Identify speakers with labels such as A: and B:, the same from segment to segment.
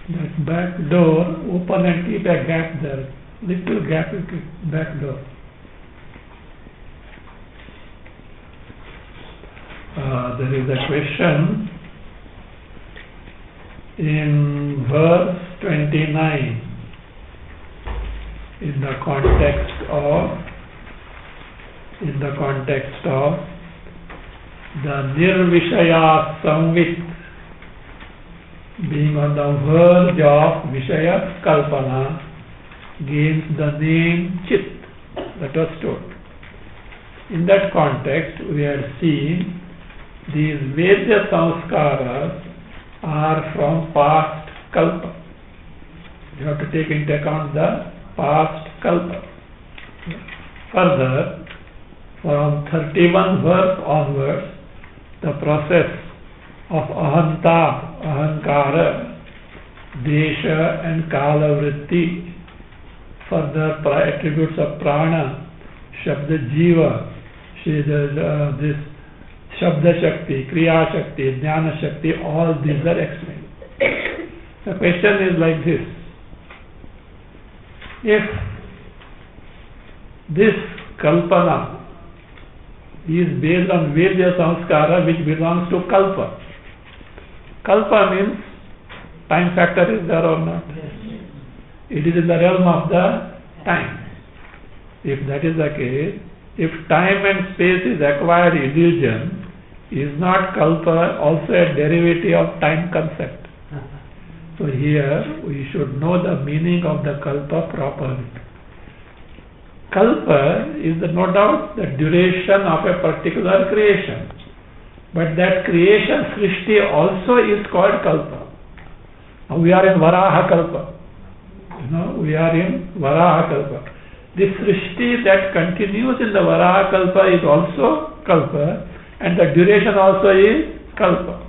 A: That back door, open and keep a gap there, little gap into back door. There is a question in verse 29 in the context of the Nirvishaya Samvit, being on the verge of Vishaya Kalpana, gains the name Chit. That was told. In that context, we are seeing these Vedya Samskaras are from past Kalpa. You have to take into account the past Kalpa. Further, from 31 verse onwards, the process of ahanta, ahankara, desha and kala vritti, further attributes of prana, shabda jiva, this shabda shakti, kriya shakti, jnana shakti, all these are explained. The question is like this: if this kalpana is based on Vedya Samskara which belongs to Kalpa. Kalpa means time factor is there or not?
B: Yes.
A: It is in the realm of the time. If that is the case, if time and space is acquired illusion, is not Kalpa also a derivative of time concept? So here we should know the meaning of the Kalpa properly. Kalpa is no doubt the duration of a particular creation, but that creation Srishti also is called Kalpa. Now we are in Varaha Kalpa. We are in Varaha Kalpa. This Srishti that continues in the Varaha Kalpa is also Kalpa, and the duration also is Kalpa.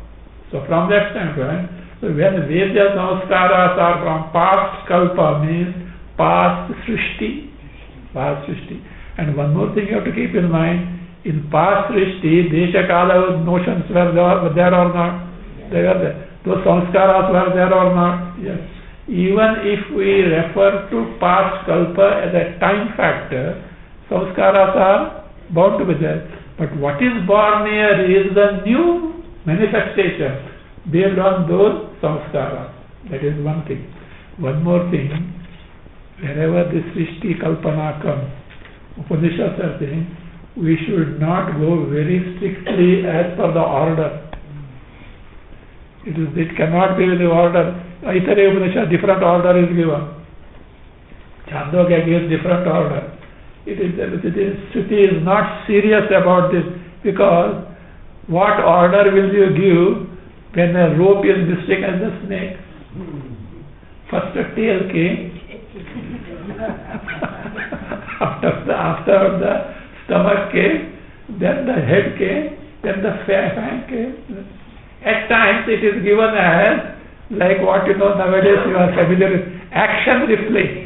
A: So from that standpoint, when Vedya Samskaras are from past Kalpa, means past Srishti. And one more thing you have to keep in mind, in past Srishti, Desha Kala notions were there or not? They were there. Those Samskaras were there or not? Yes. Even if we refer to past Kalpa as a time factor, Samskaras are bound to be there. But what is born here is the new manifestation based on those samskaras. That is one thing. One more thing, wherever this Srishti Kalpana comes, Upanishads are saying, we should not go very strictly as per the order. It cannot be the order. Aitare Upanishad, different order is given. Chandogya gives different order. Shruti is not serious about this, because what order will you give when a rope is mistaken as a snake? First the tail came, after the stomach came, then the head came, then the fang came. At times it is given as, like what nowadays you are familiar with, action replay.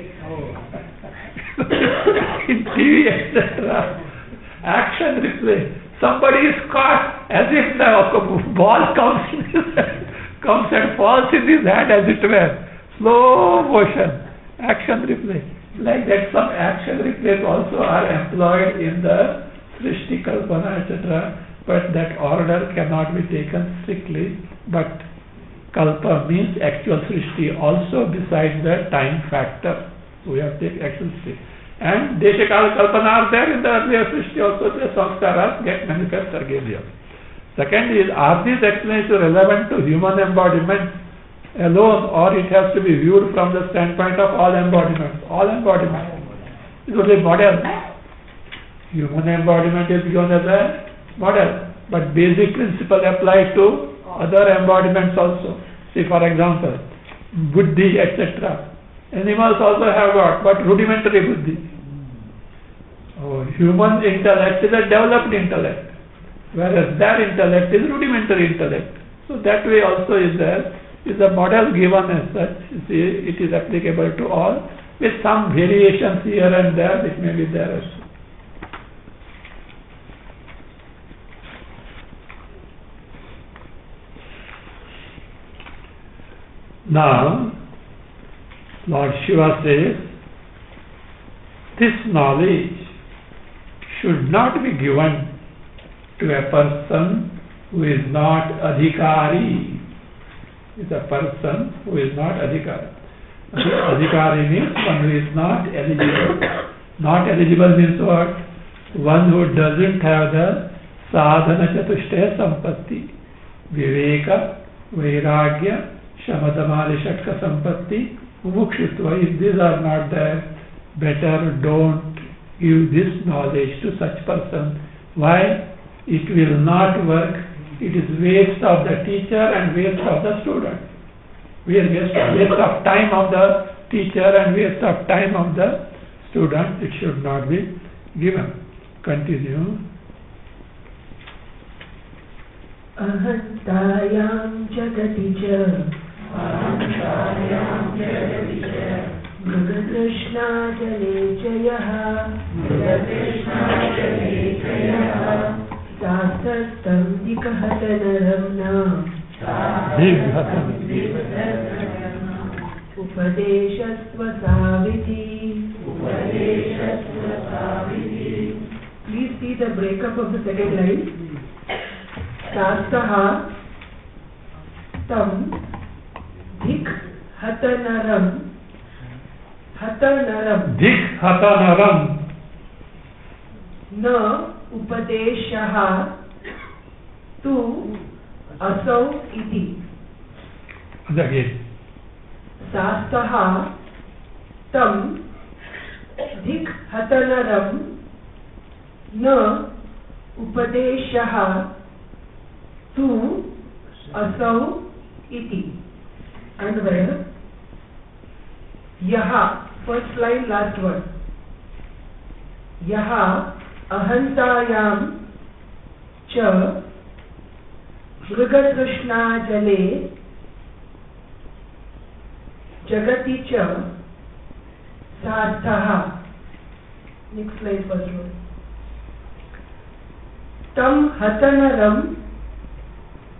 A: In TV, etc. Action replay. Somebody is caught as if the ball comes and falls in his hand as it were. Slow motion. Action replay. Like that, some action replays also are employed in the Srishti Kalpana, etc. But that order cannot be taken strictly. But Kalpa means actual Srishti also besides the time factor. So we have to take actual Srishti. And Deshakala Kalpana are there in the earlier Srishti also, the samskaras get manifest again here. Second is, are these explanations relevant to human embodiment alone, or it has to be viewed from the standpoint of all embodiments? All embodiments. It was a model. Human embodiment is given as a model, but basic principle applies to other embodiments also. See, for example, buddhi, etc. Animals also have got, but rudimentary buddhi. Human intellect is a developed intellect, whereas their intellect is rudimentary intellect. So that way also is there, is a model given as such. See, it is applicable to all, with some variations here and there, it may be there also. Now, Lord Shiva says, this knowledge should not be given to a person who is not adhikari. It's a person who is not adhikari. Adhikari means one who is not eligible. Not eligible means what? One who doesn't have the sadhana chatushtaya sampatti. Viveka, vairagya, shamadamali shatka sampatti, mumukshutva. If these are not there, better don't give this knowledge to such person. Why? It will not work. It is waste of the teacher and waste of the student. Waste of time of the teacher and waste of time of the student. It should not be given. Continue.
B: Ahantayam jagati cha Mృగతృష్ణా జలే జయః శాస్త్రం దికహతనరం ఉపదేశస్వసావిధి. Please see the breakup of the second line. Sastah tam dik hatanaram. Hatanaram.
A: Dik hatanaram.
B: Na upadeshaha tu asau iti.
A: Again.
B: Sastaha tam dik hatanaram na upadeshaha tu asau iti. And where? Yaha, first line, last word. Yaha ahantayam cha mృగతృష్ణా jale jagati cha sarthaha. Next line, first word. Tam hatanaram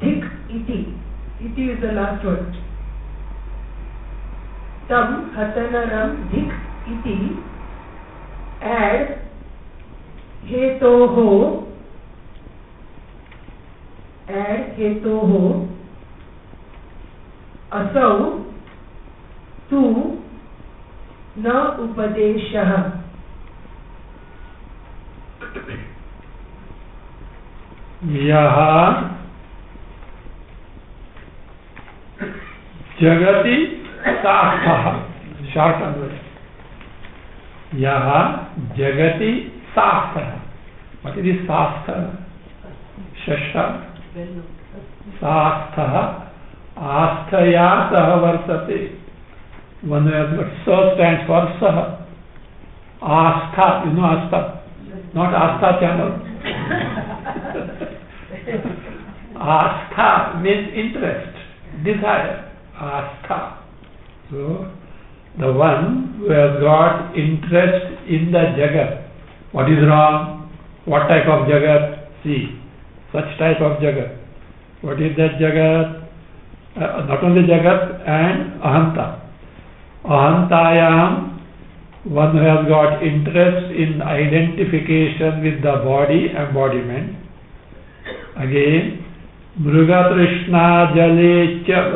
B: dik iti. Iti is the last word. Tam hatanaram dik iti. Add hetoho, add hetoho, asau tu na upadeshah.
A: Yaha jagati sastha. Short answer. Yaha jagati sastha. What is this sastha? Shasha. Sastha. Asthaya saha varsate. One who has got sa stands for saha. Astha, you know Astha? Not Astha channel. Astha means interest, desire. Astha. So, the one who has got interest in the Jagat. What is wrong? What type of Jagat? See, such type of Jagat. What is that Jagat? Not only Jagat and Ahanta. Ahantayam, one who has got interest in identification with the body, embodiment. Again, Mruga Trishna Jale Cha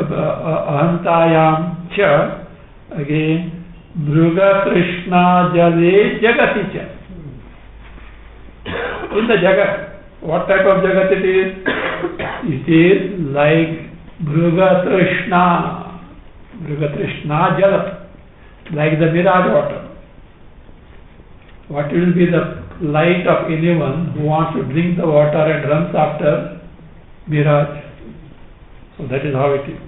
A: Ahantayam Cha. Again, Mruga Trishna Jale Jagati Cha. In the Jagat, what type of Jagat it is? It is like Mruga Trishna. Mruga Trishna Jala. Like the mirage water. What will be the light of anyone who wants to drink the water and runs after mirage? So that is how it is.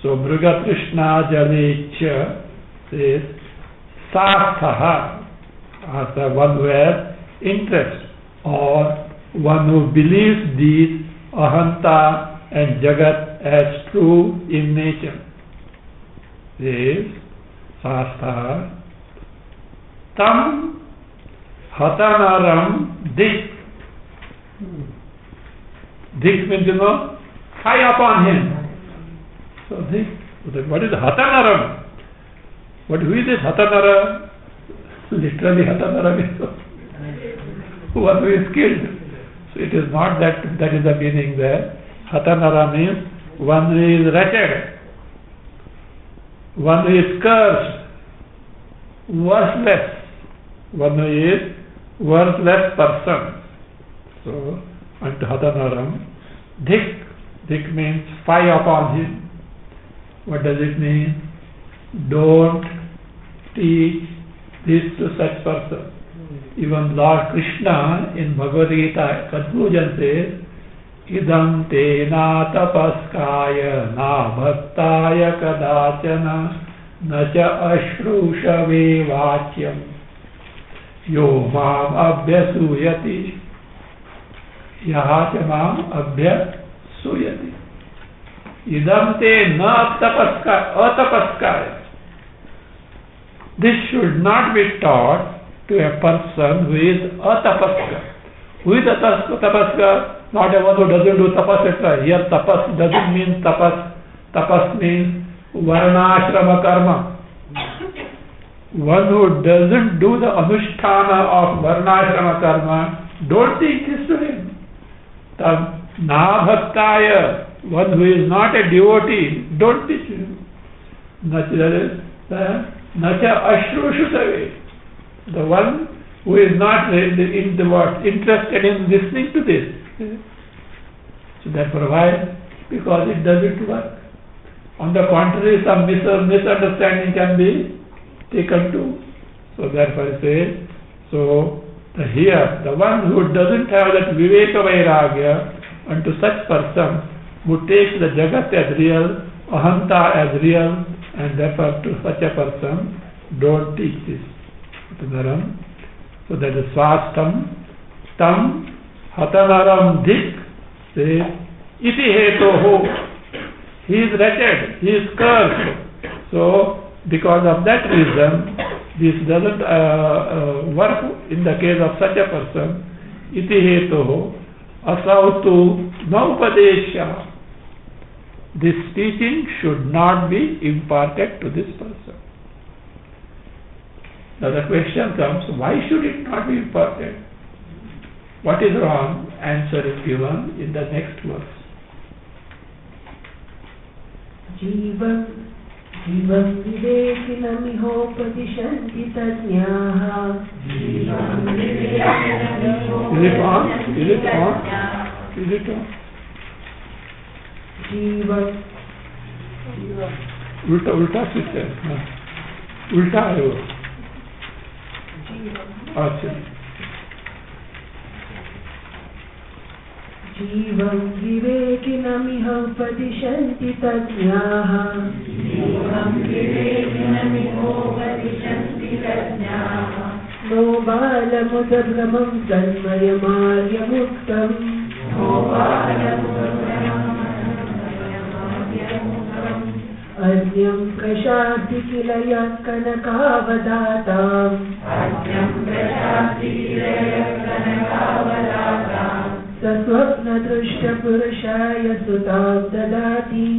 A: So Mruga Trishna Jalecha says Sasthaha, as the one who has interest, or one who believes these Ahanta and Jagat as true in nature. Says Sasthaha Tam Hatanaram Dik. Dik means, you know, fire upon him. So Dik, what is Hatanaram? Who is this Hatanara? Literally Hatanara means one who is killed. So it is not that is the meaning there. Hatanara means one who is wretched, one who is cursed, worthless, one who is worthless person. So, unto Hadanaram, Dik means fire upon him. What does it mean? Don't teach this to such person. Even Lord Krishna in Bhagavad Gita conclusion says, Idam te na tapaskaya na bhaktaya kadachana na cha ashrushave vachyam yo mam abhyasuyati yaha cha mam abhyasuyati. Idam te na atapaskaya. This should not be taught to a person who is atapaska. Who is atapaska? Not a one who doesn't do tapas, etc. Here tapas doesn't mean tapas. Tapas means varnashrama karma. One who doesn't do the anusthana of varnashrama karma, don't teach this to him. Na bhaktaya, one who is not a devotee, don't teach him. Nacha ashrushu. The one who is not interested in listening to this. So therefore why? Because it doesn't work. On the contrary, some misunderstanding can be taken too. So therefore it says, so here, the one who doesn't have that viveka vairagya, unto such person who takes the jagat as real, ahanta as real, and therefore to such a person, don't teach this. So that is swastam, tam, hatanaram dik, says, iti hetoho. He is wretched, he is cursed. So, because of that reason, this doesn't work in the case of such a person. Iti hetoho, asautu naupadesha. This teaching should not be imparted to this person. Now the question comes, why should it not be imparted? What is wrong? Answer is given in the next verse.
B: Jivam vivekinamihopadishanti tajñāha.
A: Is it on? Is it on? Is it on?
B: Jivam.
A: उल्टा system, उल्टा है वो. अच्छा.
B: जीवं विवेकिनमिह उपदिशन्ति तज्ञाः. No बालमुदभ्रमं तन्मयमार्यमुक्तम्. अज्ञं प्रशान्ति किल यः कनकावदाताम्. स्वप्नदृष्टपुरुषाय सुतां ददाति.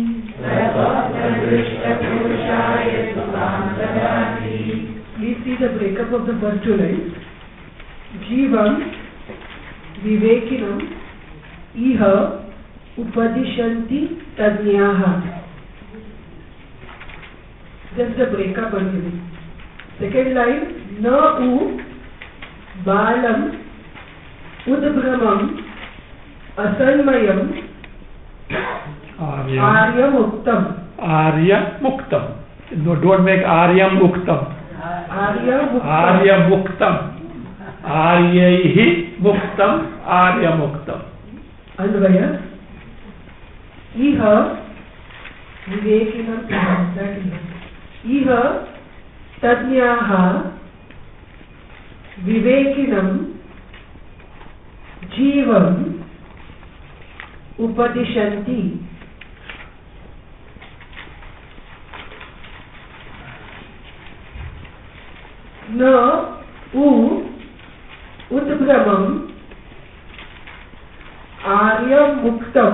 B: Please see the breakup of the first two lines. Jivam vivekinam iha upadishanti tajñāha. Just the breakup only. Second line, na u balam udbramam asanmayam aryamuktam.
A: Aryamuktam. No, don't make aryamuktam. Aryamuktam. Aryaihi muktam. Aryamuktam.
B: Anvaya. Iha vivekinam. That is. Iha tajñāha vivekinam जीवम उपदिशन्ति. न उ उद्भ्रमं आर्यमुक्तं.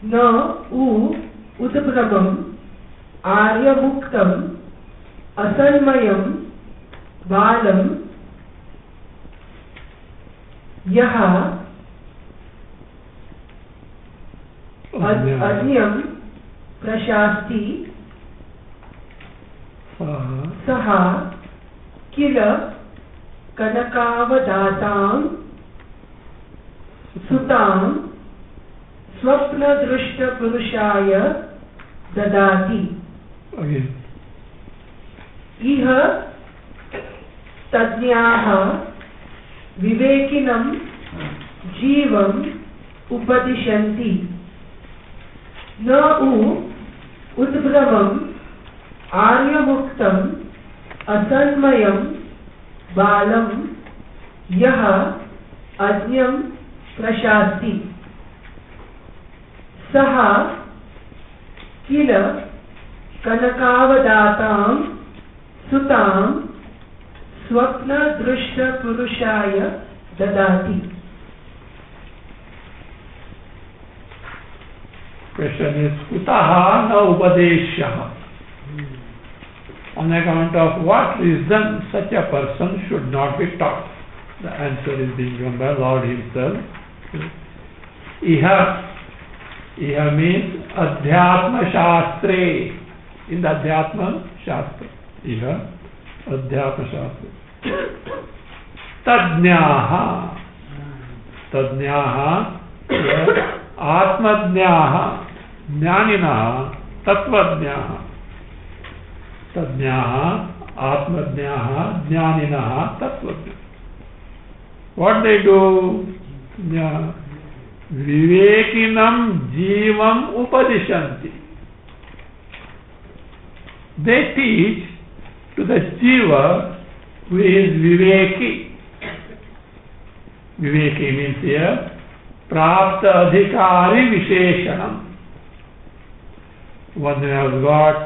B: न उ उद्भ्रमं आर्यमुक्तं असन्मयं बालं यः अज्ञं प्रशास्ति सः किल कनकावदातां सुतां स्वप्नदृष्टपुरुषाय ददाति. इह तज्ञाः विवेकिनं जीवम् उपदिशन्ति. न उ उद्भ्रमम् आर्यमुक्तम् असन्मयं बालं यः अज्ञं प्रशास्ति सः किल कनकावदातां सुतां स्वप्नदृष्टपुरुषाय ददाति.
A: Question is, kutaha na upadeshyah? On account of what reason such a person should not be taught? The answer is being given by Lord himself. Iha means Adhyatma Shastre. In the Adhyatma Shastra. Iha Adhyatma Shastra. Tajñāha. Tajñāha Atmadñāha Jnaninaha Tattvajñāha. Tajñāha Atmadñāha Jnaninaha Tattvajñāha. What they do? Vivekinam Jivam Upadishanti. They teach to the Jiva who is Viveki. Viveki means here Prapta Adhikari Visheshanam. One who has got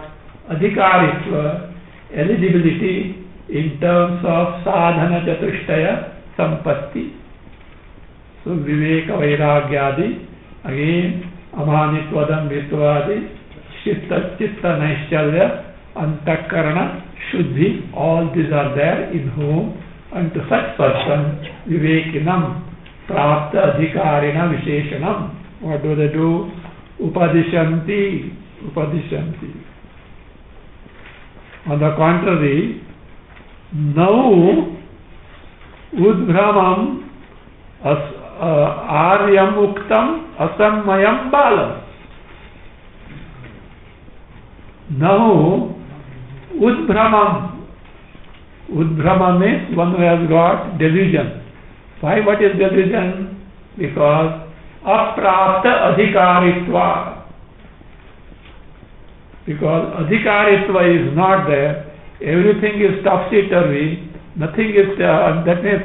A: Adhikaritva, eligibility in terms of Sadhana Chatushtaya Sampatti. So Viveka Vairagyadi, again Amanitvadam Vitvadi, Chitta Naishchalya, Antakarana, Shuddhi, all these are there in whom And to such person, vivekinam, prapta adhikarina visheshanam. What do they do? Upadishanti. On the contrary, now udbhramam aryam uktam asammayam balam. Now udbhramam means one who has got delusion. Why? What is delusion? Because aprapta adhikaritva. Because adhikaritva is not there, everything is topsy-turvy, nothing is ascertained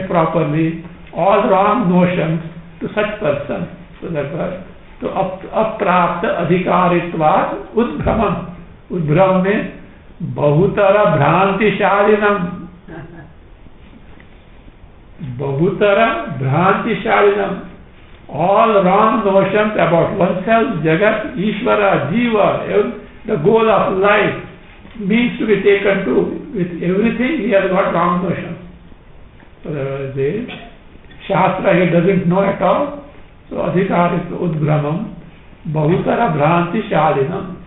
A: properly, all wrong notions to such person. So that's why. So aprapta adhikaritva udbhramam. Udbhram means bahutara bhrantishalinam. Bahutara bhrantishalinam. All wrong notions about oneself, Jagat, Ishvara, Jiva, the goal of life, means to be taken to. With everything, he has got wrong notions. So the Shastra he doesn't know at all. So adhikarit udbhramam, bahutara bhranti shalinam.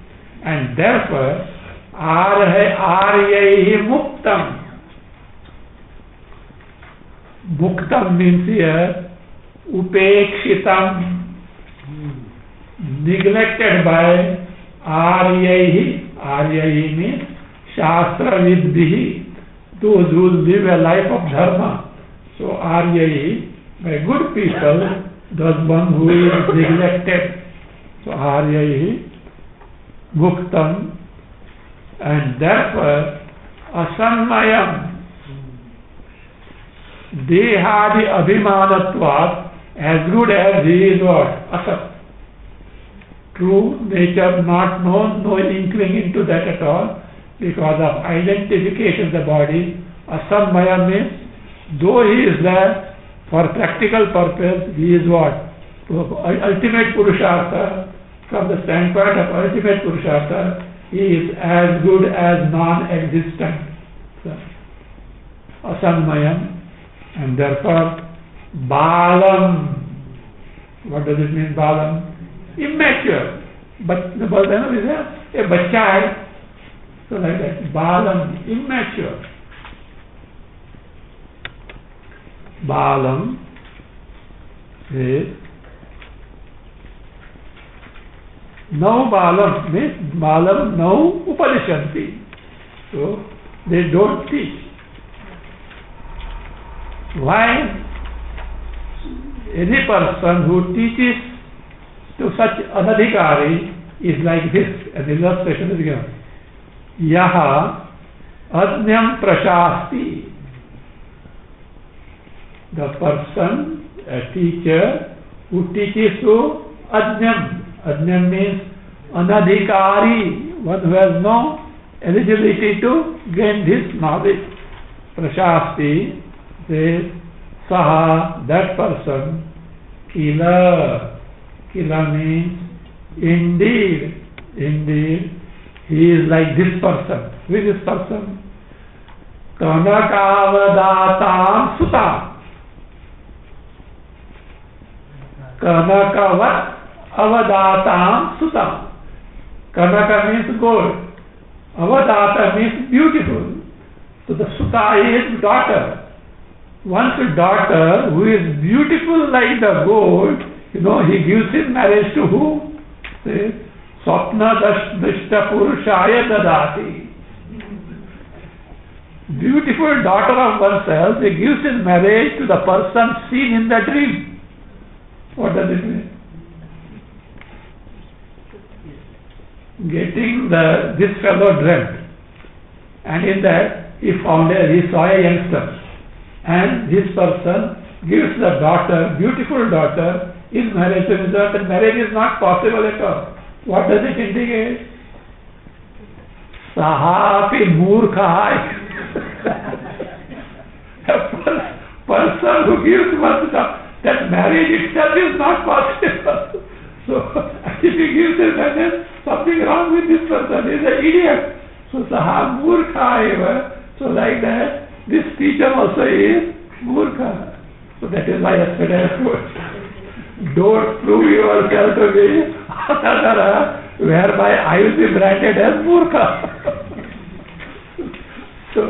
A: And therefore, aryaihi muktam. Muktam means here, upekshitam, neglected by aryaihi means shastra vidbihi, those who live a life of dharma. So aryaihi, by good people, those one who is neglected. So aryaihi muktam, and therefore asanmayam, dehadi abhimanatvat, as good as he is what? Asat. True nature not known, no inkling into that at all, because of identification of the body. Asamaya means, though he is there for practical purpose, he is what? Ultimate Purushartha. From the standpoint of ultimate Purushartha, he is as good as non-existent. So, asammayam, and therefore balam. What does it mean, balam? Immature. But the balam is a bachcha hai. So like that, balam, immature. Balam is now balam means balam now upadishanti. So they don't teach. Why? Any person who teaches to such anadhikari is like this. An illustration is given. Yaha adnyam prashasti. The person, a teacher, who teaches to adnyam. Adnyam means anadhikari, one who has no eligibility to gain this knowledge. Prashasti says, saha, that person, kila. Kila means indeed, he is like this person. Who is this person? Kanakavadatam suta. Kanakavat avadatam suta. Kanaka means gold. Avadata means beautiful. So the suta is daughter. One's daughter who is beautiful like the gold, he gives in marriage to whom? Say, Swapna Dashta Purushaya Dadati. Beautiful daughter of oneself, he gives in marriage to the person seen in the dream. What does it mean? Getting this fellow dreamt, and in that he saw a youngster, and this person gives the daughter, beautiful daughter, in marriage to him. That marriage is not possible at all. What does it indicate? Sahapi murkhai. A person who gives birth, that marriage itself is not possible. So, if he gives it, then there's something wrong with this person. He is an idiot. So, saha murkhai. So, like that, this teacher also is Murkha. So that is why yesterday I told, don't prove yourself to be another, whereby I will be branded as Murkha. So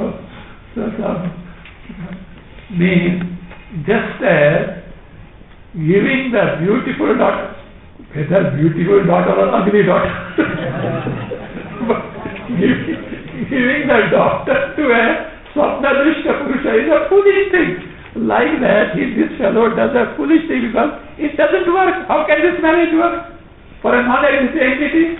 A: means just as giving the beautiful daughter, whether beautiful daughter or ugly daughter, giving the daughter to a Swapnadrishta Purusha is a foolish thing. Like that, if this fellow does a foolish thing because it doesn't work, how can this marriage work for a non-existing entity?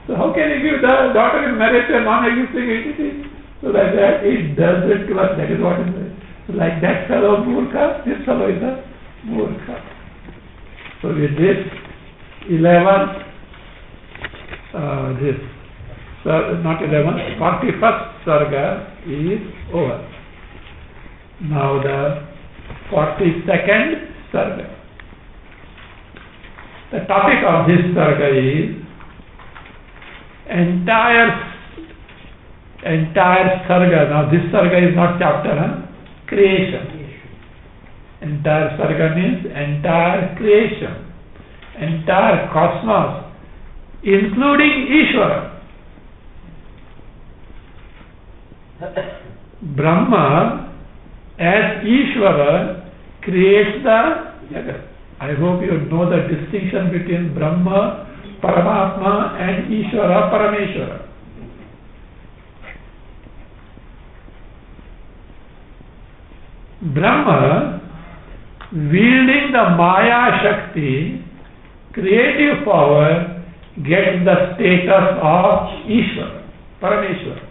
A: So how can you give the daughter in marriage to a non-existing entity? So like that, it doesn't work. That is what it is. So like that fellow Murkha, this fellow is a Murkha. So with this 11, not 11, 41st sarga is over. Now the 42nd sarga. The topic of this sarga is entire sarga. Now this sarga is not chapter, creation. Entire sarga means entire creation, entire cosmos, including Ishvara. Brahma as Ishvara creates the Jagat. I hope you know the distinction between Brahma, Paramatma and Ishvara, Parameshwara. Brahma, wielding the Maya Shakti, creative power, gets the status of Ishvara, Parameshwara.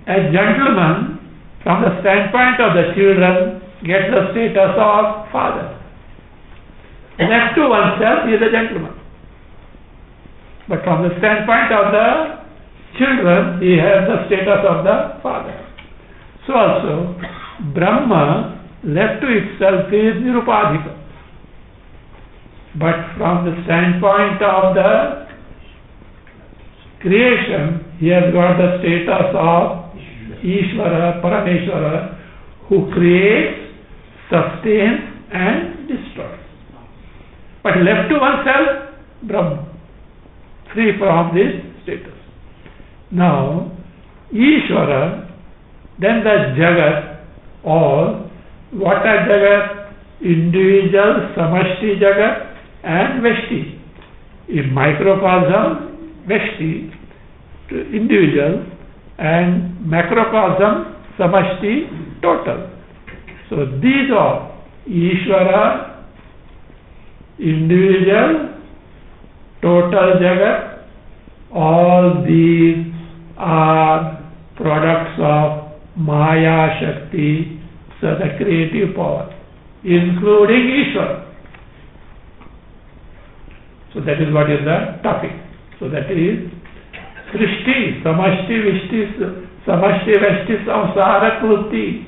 A: A gentleman, from the standpoint of the children, gets the status of father. Left to oneself, he is a gentleman. But from the standpoint of the children, he has the status of the father. So also, Brahma, left to itself, is Nirupadhika. But from the standpoint of the creation, he has got the status of Ishvara, Parameshwara, who creates, sustains and destroys. But left to oneself, Brahma, free from this status. Now, Ishvara, then the Jagat, or what are Jagat? Individual, Samashti Jagat and Veshti. In microcosm, Veshti, to individual, and macrocosm, Samashti, total. So these are Ishvara, individual, total Jagat. All these are products of Maya Shakti, so the creative power, including Ishvara. So that is what is the topic. So that is Srishti, Samashti, Vishti, Samashti, Veshti, sarag41,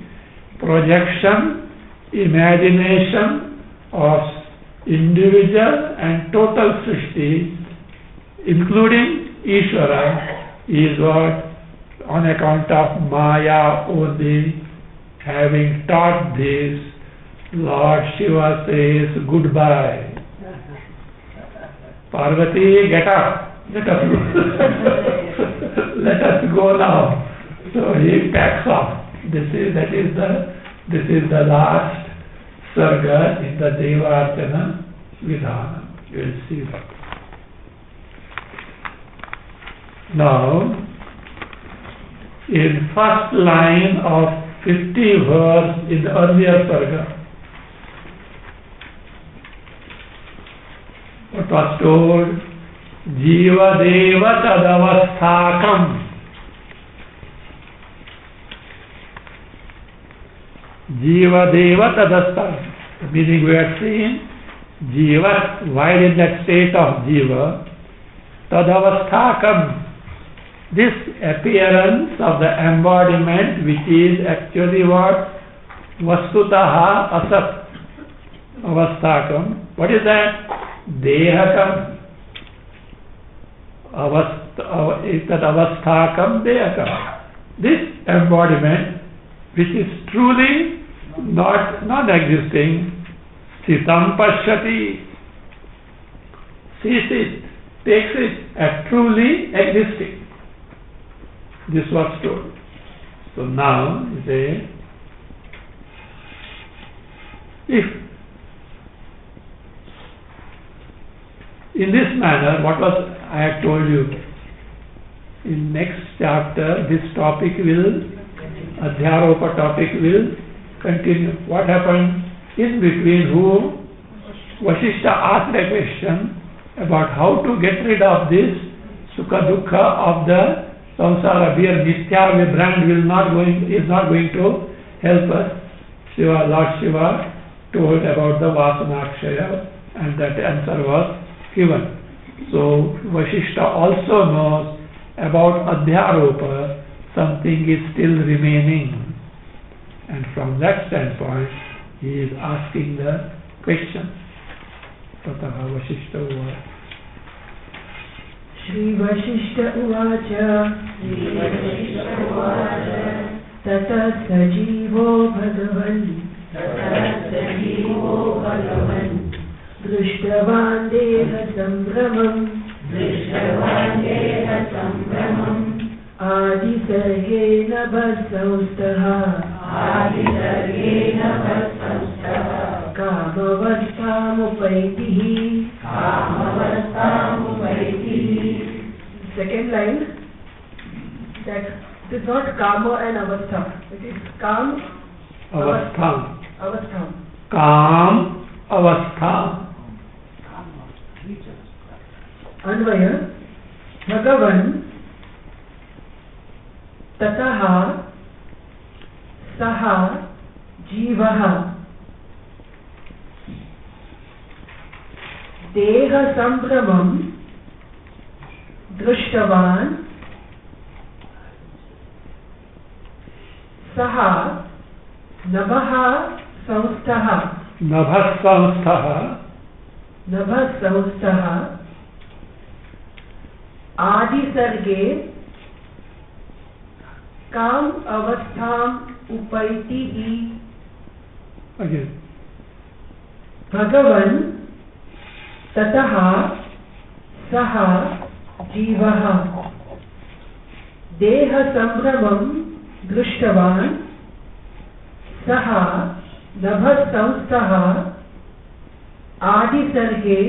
A: projection, imagination of individual and total Srishti, including Ishvara, is what, on account of Maya only, having taught this, Lord Shiva says goodbye. Parvati, get up. Let us go. Let us go now. So he packs off. This is the last sarga in the Devarchana Vidhana. You will see that. Now, in first line of 50 verse in the earlier sarga, what was told? Jiva deva tadavasthakam. Jiva deva tadavasthakam. Meaning we are saying, Jiva, while in that state of Jiva, tadavasthakam, this appearance of the embodiment, which is actually what? Vastutaha asat avasthakam. What is that? Dehakam. Avasthakam dehakam. This embodiment which is truly not non-existing, Sitam Pashyati, sees it, takes it as truly existing. This was told. So now, say, if in this manner, what was I have told you, in next chapter, this topic will, Adhyaropa topic will continue. What happened in between whom Vasishtha asked a question about how to get rid of this Sukha Dukkha of the Samsara, where Mithya brand is not going to help us. Lord Shiva told about the Vasanakshaya, and that answer was given. So Vasishtha also knows about Adhyaropa, something is still remaining. And from that standpoint, he is asking the question. Tataha Vasishtha Uvacha.
B: Shri Vasishtha Uvacha. Tata Sajivo Bhagavan. Drishtavan Deha Sambramam. Adi Sargena Bhasamstaha. Kamavasthamupaitihi. Second line, that it is not Kama and Avastha. It is Kam,
A: Avastham.
B: Avastham.
A: Kam, Avastham.
B: Anvaya, Bhagavan, Tataha, Saha, Jivaha, Deha Sambramam, Drishtavan, Saha, Nabha Samstaha, Nabha Samstaha, Adi Sarge, Kam Avastham Upaitihi.
A: Again.
B: Bhagavan, Tataha, Saha, Jivaha, Deha Sambramam, Drishtavan, Saha, Nabha Samstaha, Adi Sarge,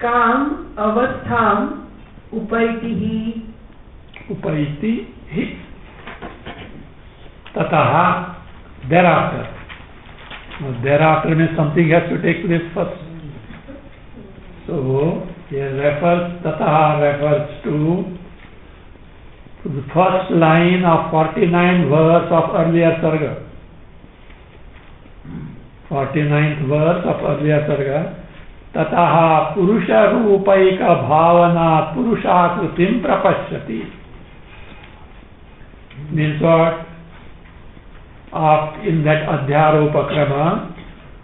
B: Kam Avastham Upaitihi.
A: Upaitihi. Tataha, thereafter. Now, thereafter means something has to take place first. So, here Tataha refers to the first line of 49th verse of earlier sarga. 49th verse of earlier sarga. Tataha Purusha Rupaika Bhavana Purushakritim Prapashyati. Means what? In that Adhyaropa Krama,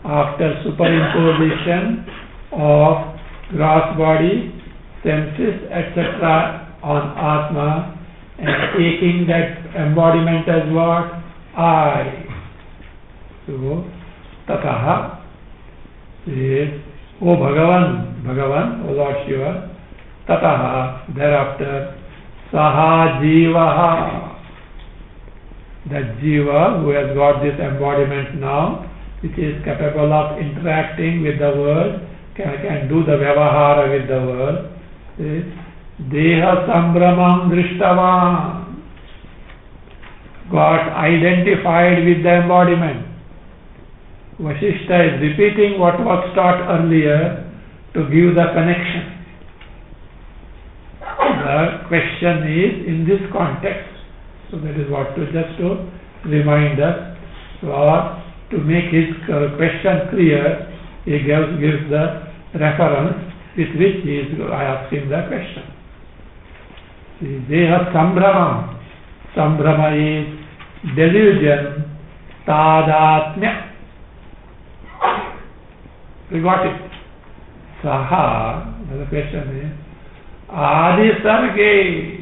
A: after superimposition of gross body, senses, etc. on Atma, and taking that embodiment as what? I. So, Tataha is, O Bhagavan, O Lord Shiva, Tataha, thereafter, Saha Jivaha, that Jiva who has got this embodiment now, which is capable of interacting with the world, can do the Vyavahara with the world, is Deha Sambramam Drishtavan, got identified with the embodiment. Vasishtha is repeating what was taught earlier to give the connection. The question is in this context. So that is what just to remind us, or to make his question clear, he gives the reference with which he is asking the question. Deha Sambhrama. Sambhrama is delusion, tadatmya. We got it. Saha, the question is, Adi Sarge.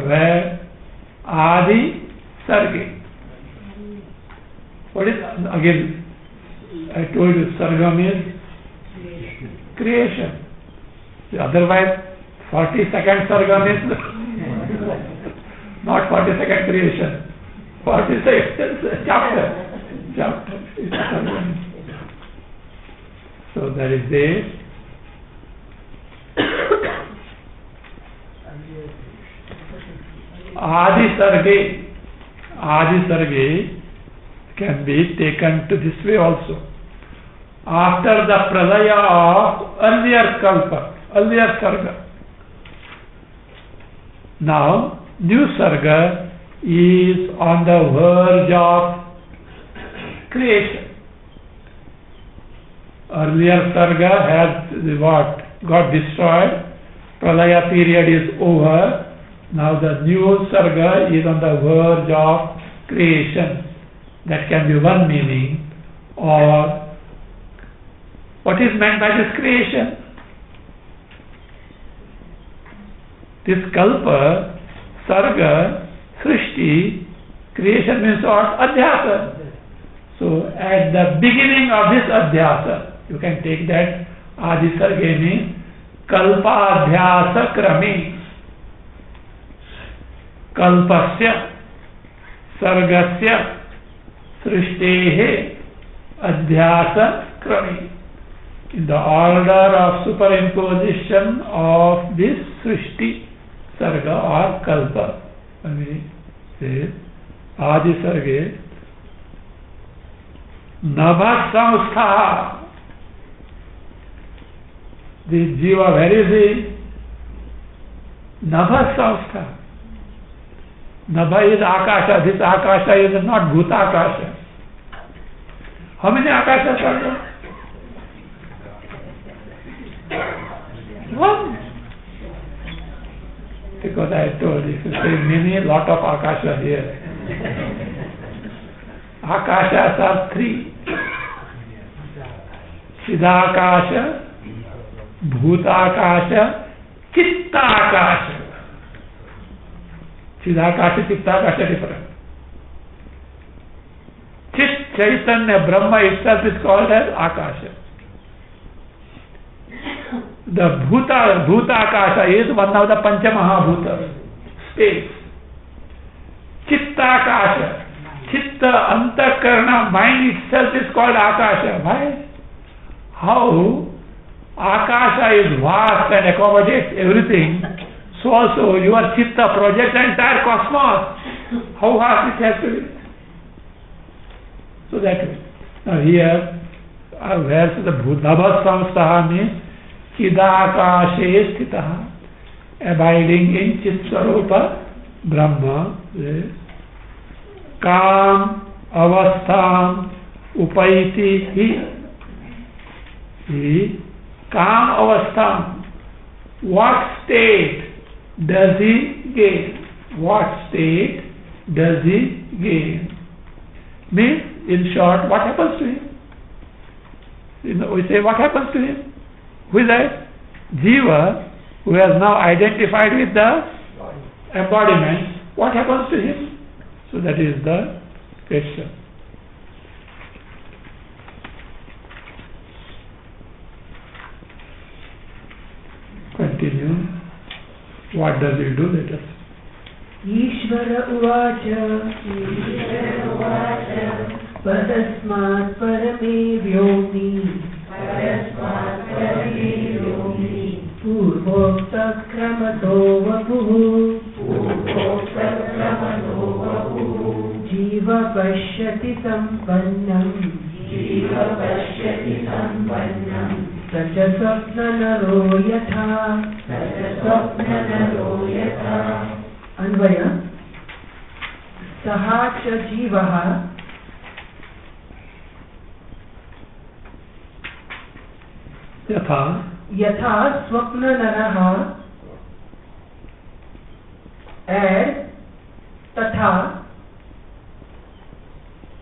A: where Adi Sarge. What is, again, I told you, Sarga means creation. Otherwise, 40-second Sarga means not 40-second creation. 40-second chapter. So that is there. Adi Sarge can be taken to this way also. After the pralaya of earlier kalpa, earlier sarga. Now, new sarga is on the verge of creation. Earlier sarga has what? Got destroyed. Pralaya period is over. Now the new sarga is on the verge of creation. That can be one meaning. Or what is meant by this creation? This kalpa, sarga, srishti, creation means what? Adhyasa. So at the beginning of this adhyasa, you can take that Adi Sarge means kalpa adhyasa krami. Kalpasya sargasya srishtehe adhyasa krami. In the order of superimposition of this srishti, sarga or kalpa. When we say Adi Sarge, Nabha samstha. The jiva, where is he? Nabha samstha. Nabha is Akasha. This Akasha is not Bhuta Akasha. How many Akashas are there? One. Because I told you, if you say many, lot of Akasha here. Akashas are three. Siddhakasha, Bhutakasha, Chittakasha. Siddhakasha, Chittakasha different. Chit Chaitanya Brahma itself is called as Akasha. The Bhutakasha is one of the Panchamahabhutas, space. Chittakasha, Chitta, Antakarana, mind itself is called Akasha. Why? How Akasha is vast and accommodates everything, so also your Chitta projects the entire cosmos. How vast it has to be. So that way. Now here, where the Nabha samstha means Chidakashe sthitaha, abiding in Chitswarupa Brahma. Kam avastham upaiti hi. Kam avastham. What state does he gain? What state does he gain? Means, in short, what happens to him? We say, what happens to him? Who is that? Jiva, who has now identified with the embodiment. What happens to him? So that is the question. Continue. What does he do? Let us.
B: Ishvara uvacha parasmat parame vyomni purvokta kramato vapuh jiva pashyati sampannam sacha swapna naro yatha. Anvaya saha cha jivaha yatha swapna naraha and tatha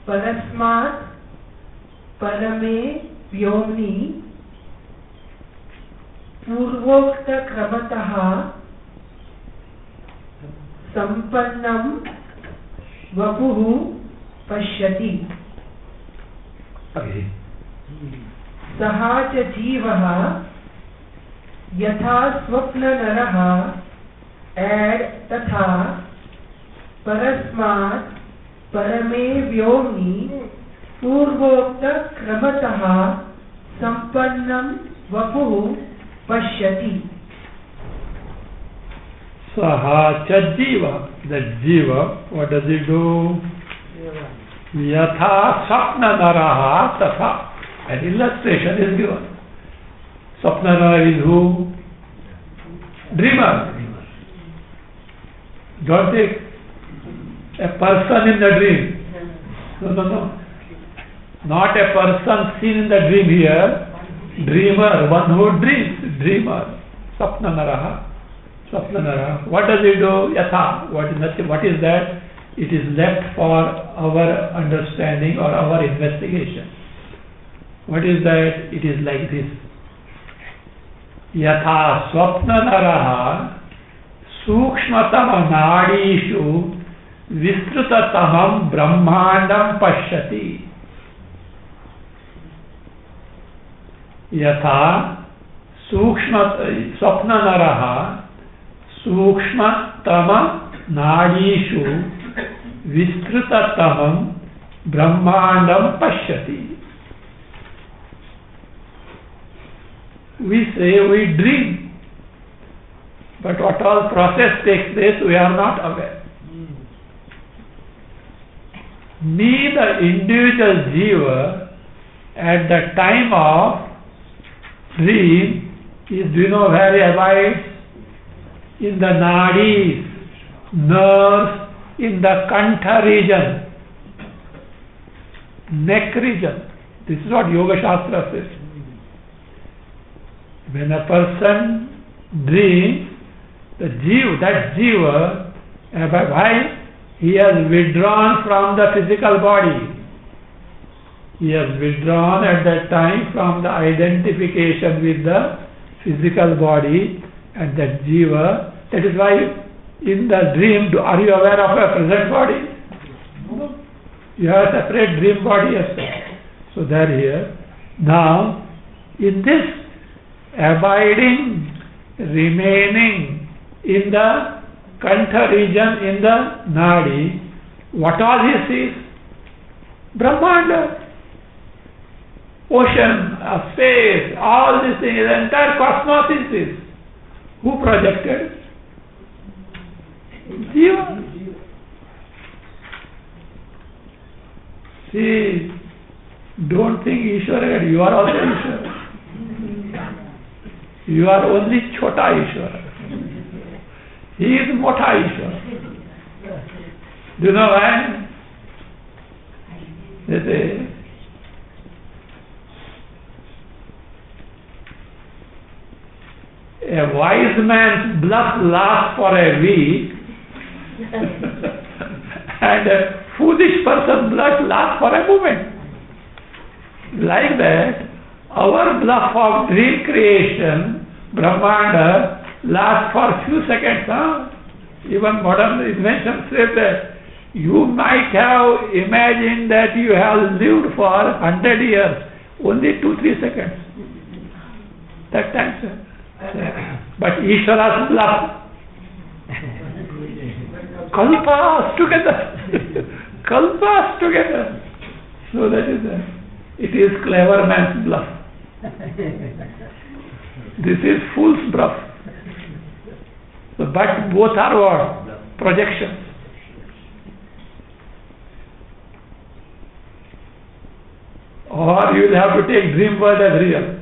B: parasmat parame vyomni purvokta kramataha sampannam vapuhu pashyati. Saha cha jivaha yatha swapna naraha ad tatha parasmat parame vyomni purvokta kramataha sampannam vapuhu pashyati.
A: Saha cha jiva. That jiva, what does it do? Yatha swapna naraha tatha. An illustration is given. Swapna nara is who? Dreamer. Don't take a person in the dream. No. Not a person seen in the dream here. Dreamer, one who dreams. Dreamer. Swapna naraha. Swapna naraha. What does it do? Yatha. What is that? It is left for our understanding or our investigation. What is that? It is like this. Yatha swapna naraha sukshmatama nadishu vistrutatamam brahmandam pashyati. Yatha swapna naraha sukshmatama nadishu vistrutatamam brahmandam pashyati. We say we dream, but what all process takes place we are not aware. Me, the individual jiva, at the time of dream, is, do you know where he abides? In the nadis, nerves, in the kantha region, neck region. This is what Yoga Shastra says. When a person dreams, that jiva, why? He has withdrawn from the physical body. He has withdrawn at that time from the identification with the physical body and that jiva. That is why in the dream, are you aware of a present body? No. You have a separate dream body as well. So there here. Now, in this abiding, remaining in the kantha region, in the nadi, what all he sees? Brahmanda, ocean, space, all these things, the entire cosmos is this. Who projected? Jiva. See, don't think Ishwara, you are also Ishwara. You are only Chota Ishwara. He is Motha Ishwara. Do you know why? They say, a wise man's bluff lasts for a week and a foolish person's bluff lasts for a moment. Like that, our bluff of dream creation, Brahmanda, lasts for a few seconds. Even modern inventions say that you might have imagined that you have lived for 100 years, only 2-3 seconds. That time, sir. But Ishvara's bluff, kalpas together. Kalpas together. So that is it is clever man's bluff. This is fool's bluff. So, but both are what? Projections. Or you will have to take dream world as real.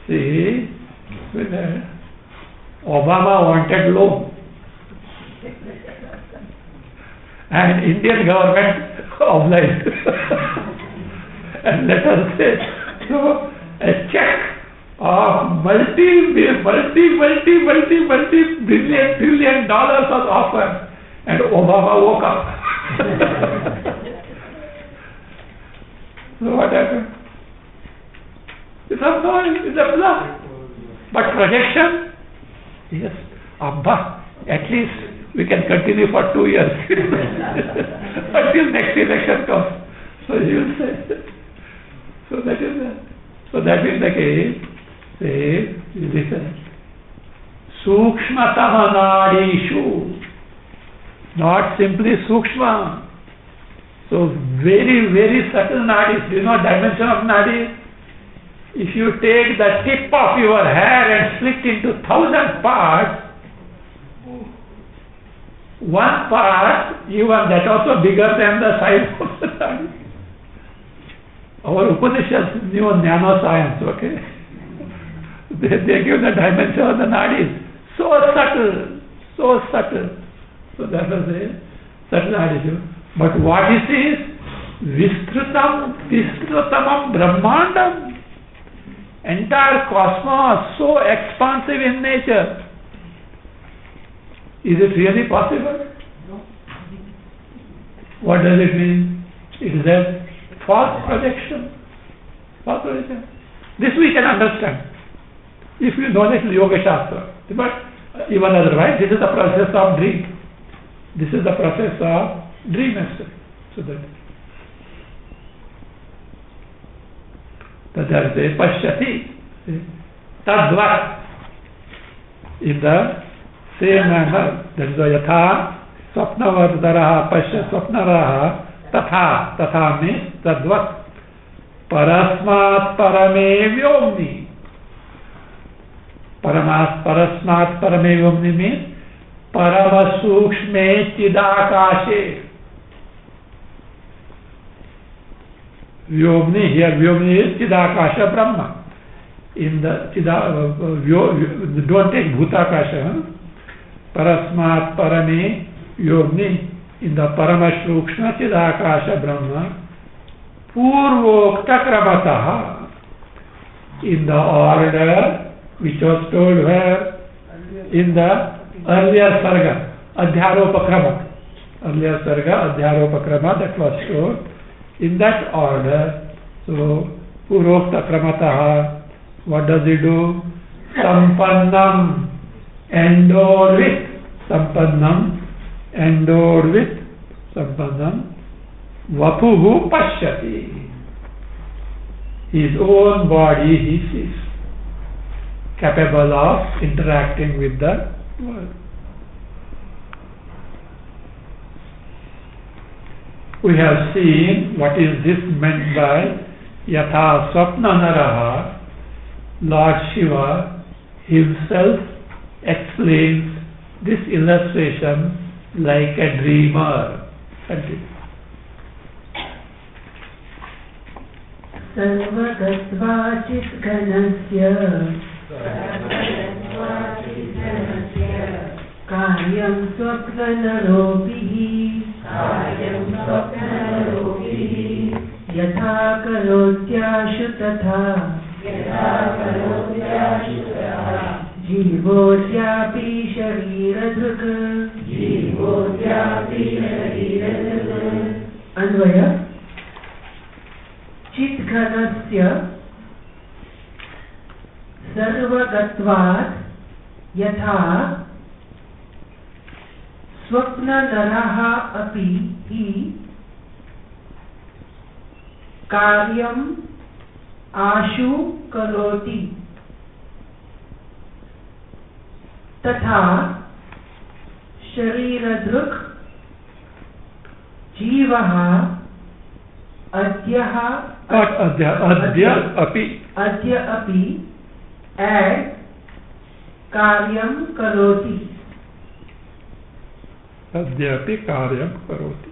A: See, Obama wanted loan, and Indian government obliged. And let us say, so a check of multi-billion dollars was offered, and Obama woke up. So what happened? It's a bluff. But projection, Yes, Abba, at least we can continue for 2 years until next election comes. So you will say. So that is the case. Say, listen. Sukshmatama nadishu, not simply sukshma. So very, very subtle nadis. Do you know dimension of nadis? If you take the tip of your hair and split into 1,000 parts, one part, even that also bigger than the size of the nadi. Our Upanishads knew nanoscience, okay? They give the dimension of the nadis. So subtle, so subtle. So that was a subtle attitude. But what is this? Vistrutamam Brahmandam. Entire cosmos, so expansive in nature. Is it really possible? No. What does it mean? It is a false projection. False projection. This we can understand if you know that Yoga Shastra. But even otherwise, this is the process of dream. This is the process of dream mastery. So that Tadarde Pashyati Tadvat. In the same manner, that is Yatha Swapnavardaraha Pashya Swapnaraha Tatha. Tatha means Tadvat. Parasmat Parame Vyomni. Parasmat Parame Vyomni means Parama Sukshme Chidakashe. Vyomni, here Vyomni is Chidakasha Brahma. In the don't take Bhutakasha. Parasmat Parame Vyomni. In the Parama Sukshma Chidakasha Brahma. Purvokta Kramataha. In the order which was told where? In the earlier sarga, Adhyaropakrama. Earlier sarga, Adhyaropakrama, that was told. In that order, so Purokta Kramataha, what does he do? Sampannam, endowed with. Sampannam, endowed with. Sampannam, Vapuhu Pashyati. His own body he sees, capable of interacting with the world. We have seen what is this meant by Yatha Swapna Naraha. Lord Shiva himself explains this illustration like a dreamer.
B: Sarvagatvačit ganasya Karyam swapnanaropihi Yatha karotyashu tatha Jivotyapi shariradhruk Anvaya Chitghanasya Sarvagatvat Yatha Swapnanaraha api hi Karyam Ashu karoti Tatha Shariradhruk Jivaha Adya api and Karyam karoti.
A: Adyapi Karyam karoti.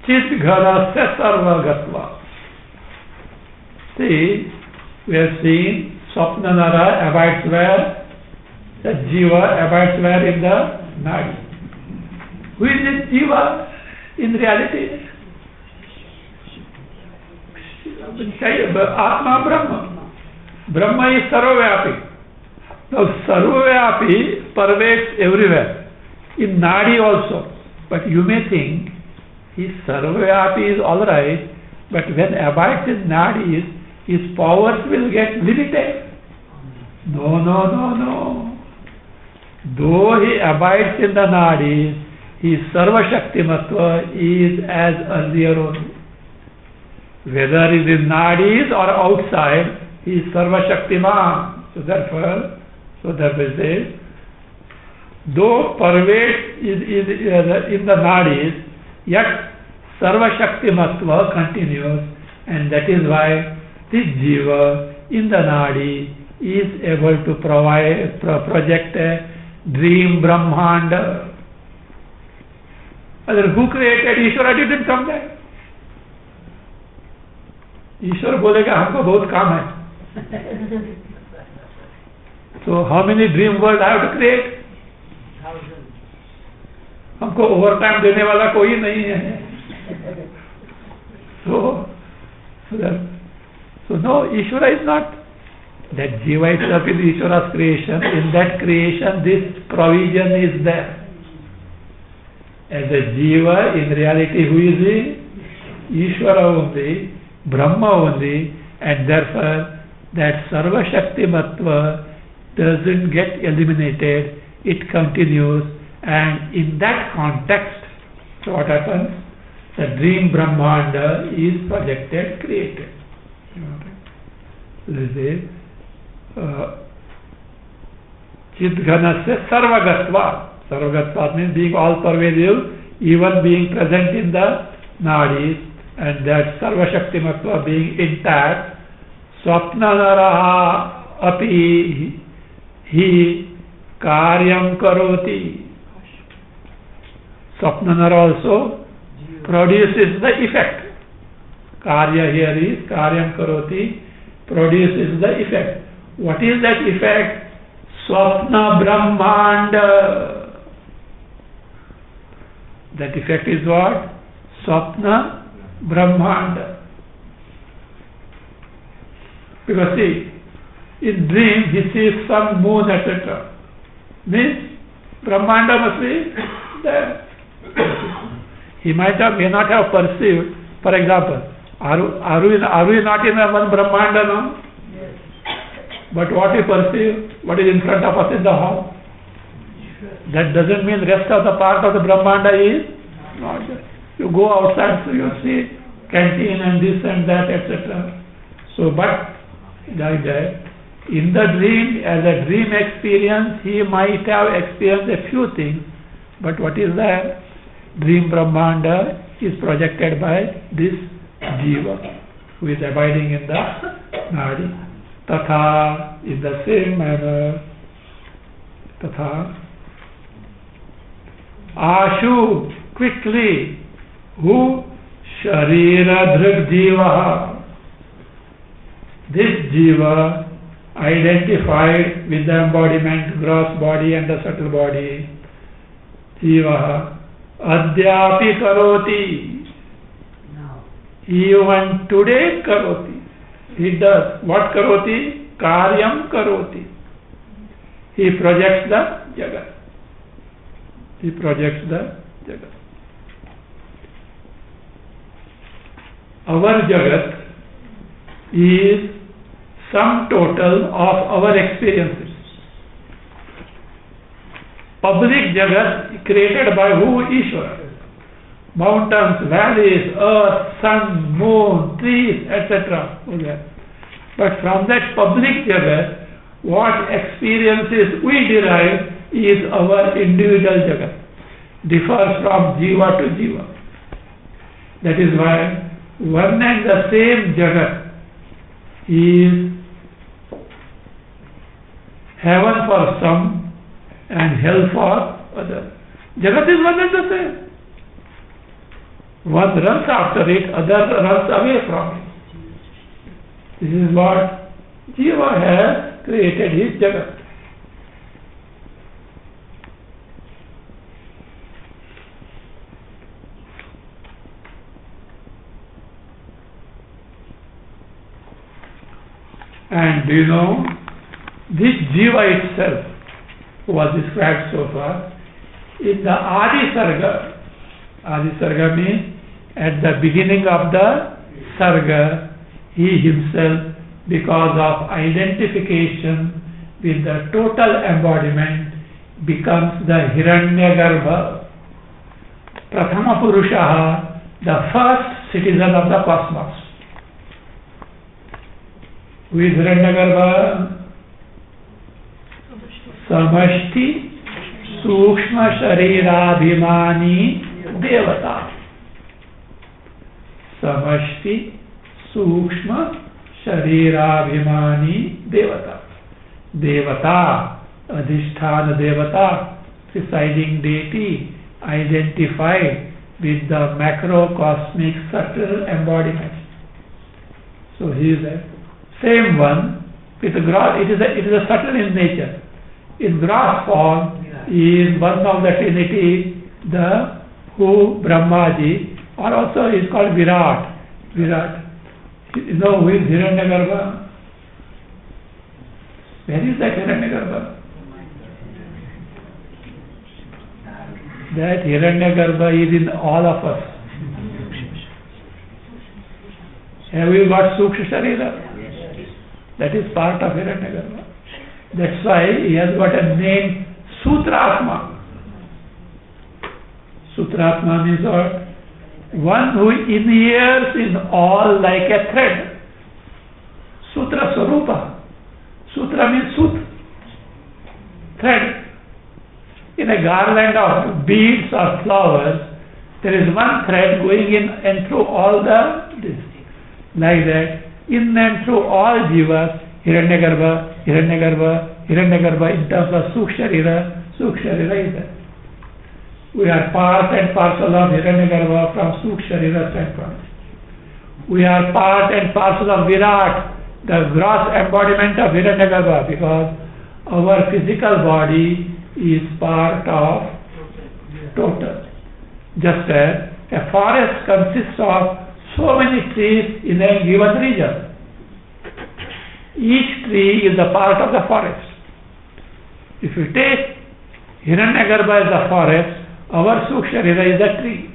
A: Chitgharasya sarvagatva. See, we have seen Swapnanara abides where? The Jiva abides where? In the Nadi. Who is this Jiva in reality? Atma Brahma. Brahma is Sarvavyapi. Now Sarvavyapi pervades everywhere. In Nadi also. But you may think His sarvavyapi is alright, but when abides in nadis, his powers will get limited. No. Though he abides in the nadis, his sarvashaktimatva is as earlier only. Whether it is in nadis or outside, he is sarvashaktiman. So therefore it says, though pervade is in the nadis, yet sarvashaktimatva continues, and that is why this jiva in the nadi is able to project a dream Brahmanda. Other who created Ishvara didn't come there. ईश्वर बोलेगा हमको बहुत काम है. So how many dream world I have to create? हमको over time देने वाला कोई नहीं है. So no, Ishvara is not. That jiva itself is Ishvara's creation. In that creation, this provision is there. As a jiva, in reality, who is he? Ishvara only, Brahma only, and therefore that Sarva Shaktimatva doesn't get eliminated, it continues, and in that context, so what happens? The dream Brahmanda is projected, created. This is Chidghanasya Sarvagatva. Sarvagatva means being all pervasive, even being present in the nadis, and that Sarva Shaktimatva being intact. Swapnanaraha api hi karyam karoti. Swapnanara also produces the effect. Karya here is karyam karoti, produces the effect. What is that effect? Swapna Brahmanda. That effect is what? Swapna Brahmanda. Because see, in dream he sees sun, moon, etc. Means Brahmanda must be there. He may not have perceived. For example, are we not in a one Brahmanda now? Yes. But what we perceive, what is in front of us in the hall, that doesn't mean rest of the part of the Brahmanda is not there. You go outside, so you see canteen and this and that, etc. So, but like that, in the dream, as a dream experience, he might have experienced a few things, but what is there? Dream Brahmanda is projected by this jiva who is abiding in the nadi. Tatha, in the same manner, tatha, ashu, quickly, who? Sharira Dhruk Jiva. This jiva identified with the embodiment, gross body and the subtle body. Jiva adhyapi karoti. Even today karoti. He does. What karoti? Karyam karoti. He projects the jagat. He projects the jagat. Our jagat is sum total of our experiences. Public jagat created by who? Ishvara. Mountains, valleys, earth, sun, moon, trees, etc. But from that public jagat, what experiences we derive is our individual jagat. Differs from jiva to jiva. That is why one and the same jagat is heaven for some and hell for others. Jagat is one and the same. One runs after it, other runs away from it. This is what jiva has created his jagat. And do you know, this jiva itself was described so far in the Adi Sarga. Adi Sarga means at the beginning of the sarga, he himself, because of identification with the total embodiment, becomes the Hiranyagarbha, Prathama Purushaha, the first citizen of the cosmos. Who is Hiranyagarbha? Samashti Sukshma Sharirabhimani Devata. Samashti Sukshma Sharirabhimani Devata. Devata, Adhisthana Devata, presiding deity, identified with the macrocosmic subtle embodiment. So he is the same one with a gross. It is a subtle in nature. In gross form, he is one of the Trinity, the who Brahmaji, or also is called Virat. Virat. You know who is Hiranyagarbha? Where is that Hiranyagarbha? That Hiranyagarbha is in all of us. Have you got Suksha Sharira? That is part of Hiranyagarbha. That's why he has got a name Sutratma. Sutratma means what? One who inheres in all like a thread. Sutra Swarupa. Sutra means sut, thread. In a garland of beads or flowers, there is one thread going in and through all the this. Like that, in and through all jivas, Hiranyagarbha, Hiranyagarbha, Hiranyagarbha in terms of Suksharira, Suksharira is that. We are part and parcel of Hiranyagarbha from Suksharira standpoint. We are part and parcel of Virat, the gross embodiment of Hiranyagarbha, because our physical body is part of total. Just as a forest consists of so many trees in a given region. Each tree is a part of the forest. If you take Hiranyagarbha as the forest, our Suksharira is the tree.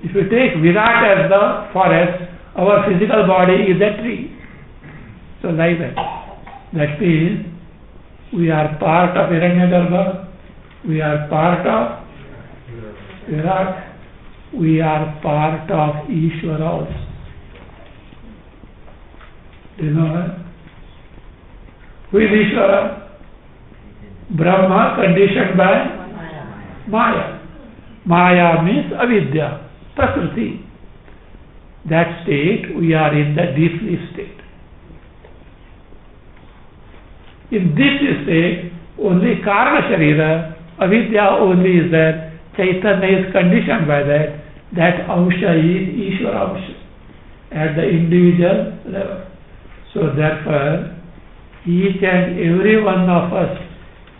A: If you take Virat as the forest, our physical body is a tree. So like that. That means we are part of Hiranyagarbha, we are part of Virat, we are part of Ishvara also. Do you know that? Who is Ishvara? Brahma conditioned by Maya. Maya means avidya, prakriti. That state, we are in the deep sleep state. In this state, only karma sharira, avidya only is there, Chaitanya is conditioned by that. That amsha is Ishvara amsha at the individual level. So therefore, each and every one of us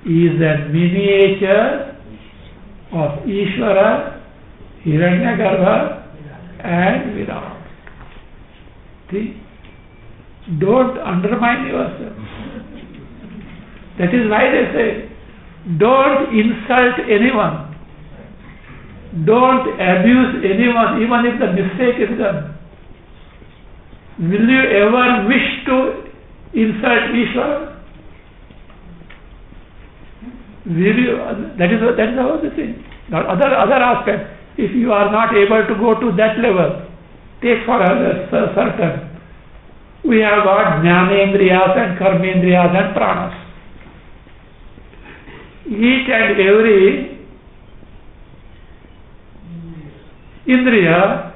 A: is a miniature of Ishvara, Hiranyagarbha and Virat. See? Don't undermine yourself. That is why they say, don't insult anyone. Don't abuse anyone, even if the mistake is done. Will you ever wish to insult Ishvara? Will you? That is how the thing. Now, other aspect, if you are not able to go to that level, take for certain. We have got Jnanendriyas and Karmendriyas and Pranas. Each and every Indriya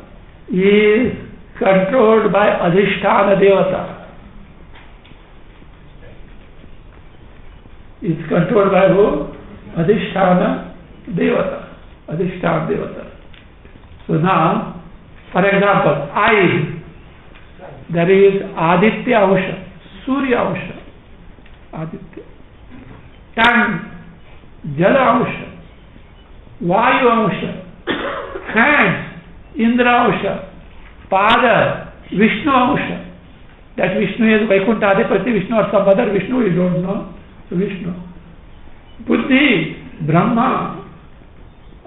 A: is controlled by Adhisthana Devata. Is controlled by who? Adhisthana Devata. Adhisthana Devata. So now, for example, eye, there is Aditya Ausha, Surya Ausha, Aditya. Tongue, Jala Ausha, Vayu Ausha. Hands, Indra Ausha. Pada, Vishnu Ausha. That Vishnu is Vaikuntha-adhipati Vishnu or some other Vishnu, you don't know. So Vishnu. Buddhi, Brahma.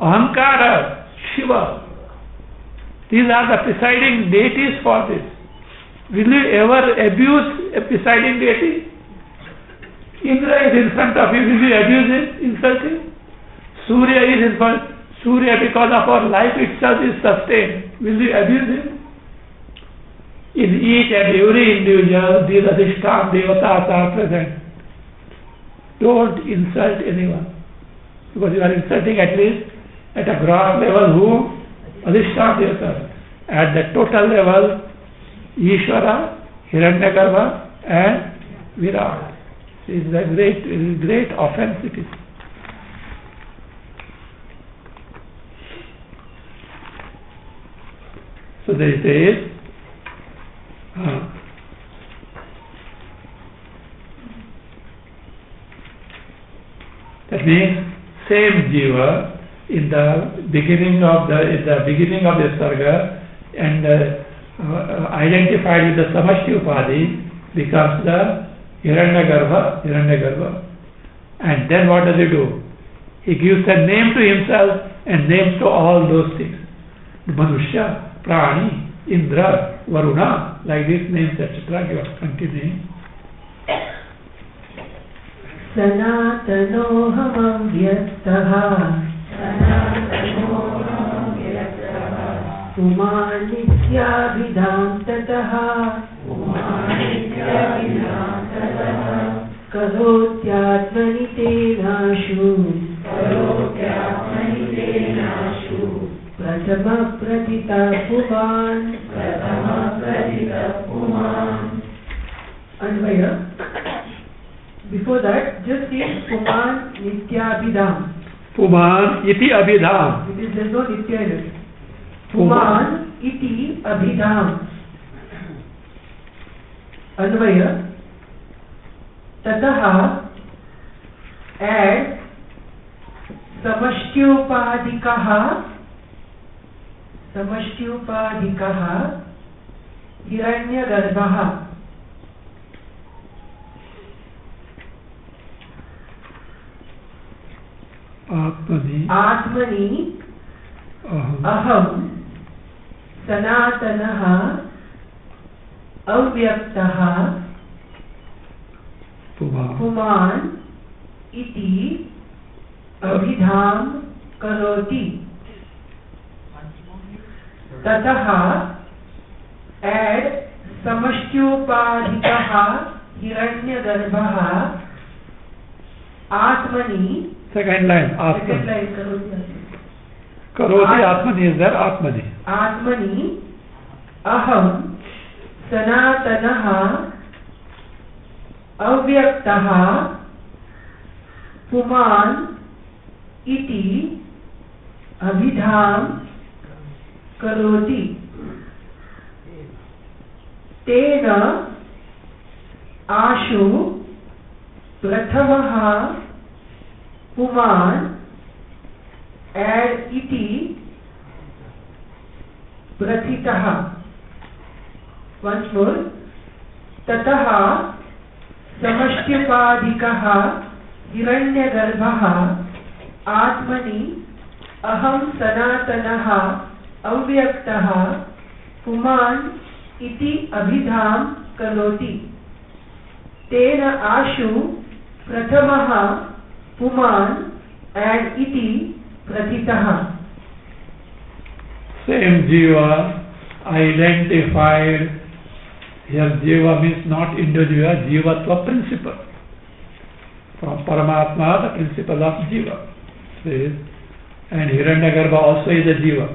A: Ahankara, Shiva. These are the presiding deities for this. Will you ever abuse a presiding deity? Indra is in front of you. Will you abuse it, insult him? Surya is in front. Surya, because of our life itself, is sustained. Will you abuse him? In each and every individual, these Adhishthana Devatas are present. Don't insult anyone. Because you are insulting at least at a gross level who? Adhishthana Devatas. At the total level, Ishvara, Hiranyagarbha and Virat. It is a great offense it is. So there is that means same jiva in the beginning of the sarga and identified with the samashti upadhi becomes the Hiranyagarbha. And then what does he do? He gives a name to himself and names to all those things. Manushya, Prani, Indra, Varuna, like these names, etc. You are continuing.
B: Sanatanohamam vyastha Umanitya vidantataha Karotyatmani tenashu Pratama pratita puman Anvaya. Before that, just say Puman Nityabhidham.
A: Puman iti abhidham.
B: There is no Nitya in it. Puman iti abhidham. Anvaya. Tataha add Samashtyupadikaha Hiranyagarbha. Atmani Aham Sanatanaha Avyaktaha Puman iti abhidham karoti. Tataha add samashtyupadikaha hiranyagarbha atmani.
A: Second line karoti atmani is there. Atmani
B: aham sanatanaha avyaktaha puman iti abhidham karoti. Tena ashu prathamaha puman add iti prathitaha. Once more. Tataha samashtyupadikaha hiranyagarbha atmani aham sanatanaha avyaktaha puman iti abhidham karoti. Tena ashu prathamaha puman and iti prathitaha.
A: Same jiva identified. Here jiva means not individual, jivatva principle. From Paramatma, the principle of jiva. And Hiranyagarbha also is a jiva.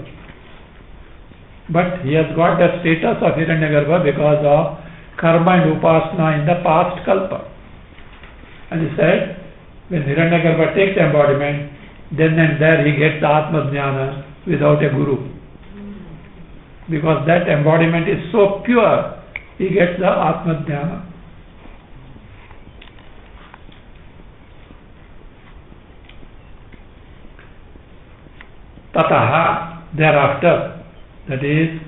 A: But he has got the status of Hiranyagarbha because of karma and upasana in the past kalpa. And he said, when Hiranyagarbha takes embodiment, then and there he gets the Atma Jnana without a guru. Because that embodiment is so pure, he gets the Atma Jnana. Tataha, thereafter, that is,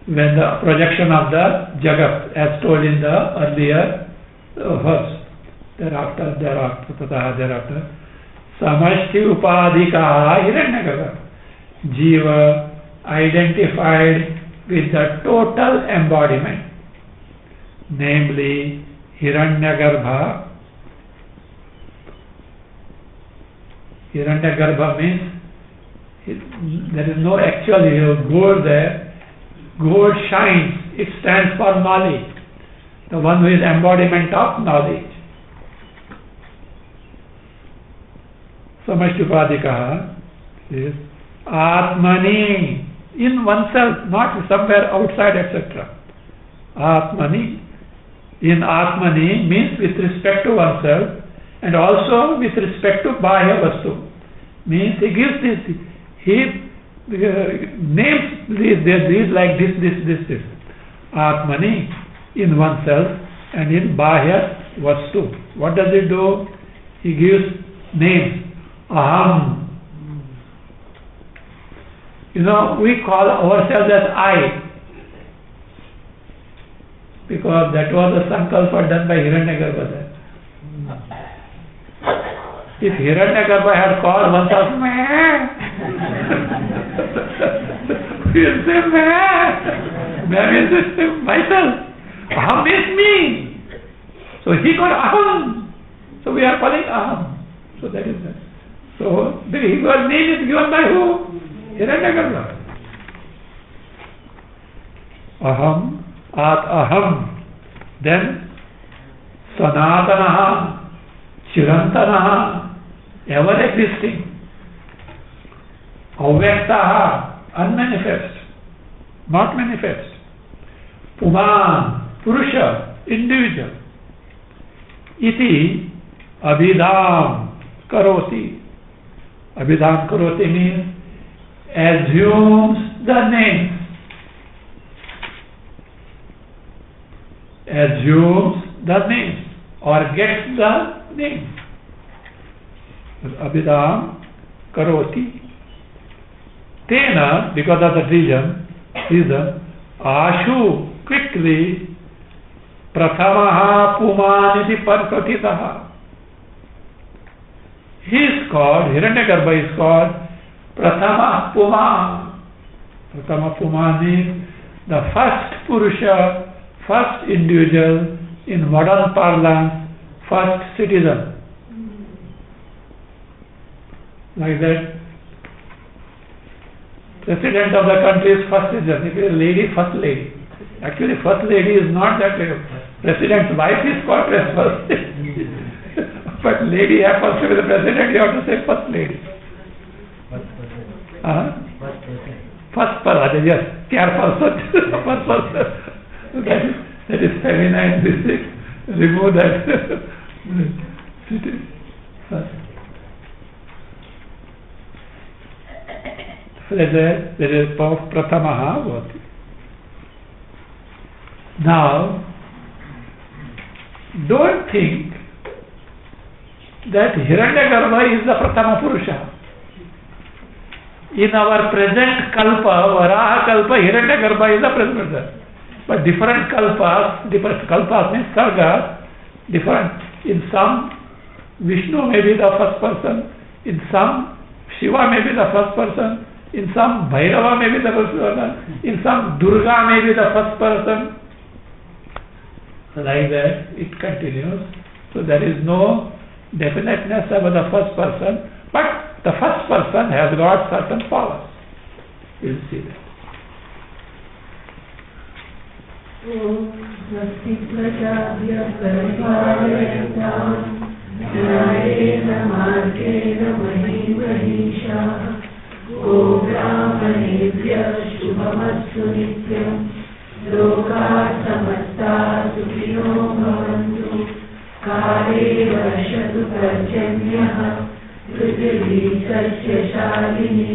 A: when the projection of the Jagat, as told in the earlier verse, thereafter, Samashti Upadikaha Hiranyagarbha. Jiva identified with the total embodiment, namely Hiranyagarbha. Hiranyagarbha means there is no actual gold there. Gold shines. It stands for knowledge. The one who is embodiment of knowledge. Samashupadikaha is Atmani, in oneself, not somewhere outside, etc. Atmani. In Atmani means with respect to oneself and also with respect to Bahya Vastu. Means he gives this, he names these like this. Atmani, in oneself and in Bahya Vastu. What does it do? He gives names. Aham. We call ourselves as I, because that was a sankalpa done by Hiranyagarbha. If Hiranyagarbha had called oneself meh, he will say meh. Meh means myself. Aham means me. So he called aham. So we are calling aham. So that is that. So the name is given by who? Hiranyagarbha. Aham, at aham. Then sanatanaha, chirantanaha, ever existing. Avyaktaha, unmanifest, not manifest. Puman, Purusha, individual. Iti abhidham karoti. Abhidham karoti means assumes the name. Assumes the name or gets the name. Abhidham karoti. Tena, because of the reason, Ashu, quickly, Prathamaha Pumaniti Parkatitaha. He is called, Hiranyagarbha is called Prathama Puma. Prathama Puma means the first Purusha, first individual, in modern parlance, first citizen. Like that. President of the country is first citizen. If it is a lady, first lady. Actually, first lady is not that way. President's wife is called first lady. But lady happens to be the president, you have to say first lady. First person, yes. Care person. First person. That is feminine. Remove that. First. There is Prathamaha Vati. Now, don't think that Hiranyagarbha is the Prathama Purusha. In our present Kalpa, Varaha Kalpa, Hiranyagarbha is the present. But different Kalpas means Sargas, different. In some, Vishnu may be the first person, in some, Shiva may be the first person, in some, Bhairava may be the first person, in some, Durga may be the first person. Like that, it continues. So there is no definiteness about the first person, but the first person has got certain powers. We will see that.
B: Loka samasta sukhino bhavantu kare varshatu parjanyah prithvi satya shalini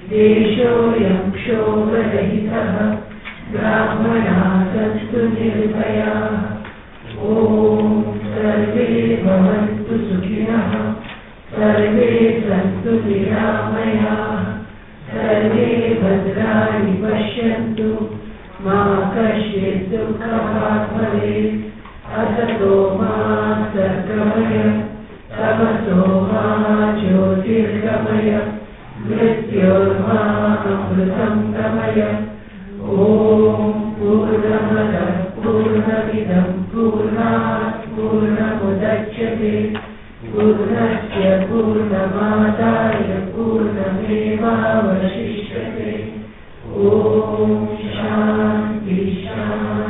B: desho yam kshovarahitah brahmana santu nirbhayah om sarve bhavantu sukhinah sarve santu niramayah sarve bhadrani pashyantu Ma kashit dukha bhavet asato ma sargamaya tamaso ma jyotirgamaya मृत्योर्मामृतं गमय। ॐ पूर्णमदः पूर्णमिदं पूर्णात् पूर्णमुदच्यते पूर्णस्य पूर्णमादाय पूर्णमेवावशिष्यते। ॐ शान्ति शान्ति।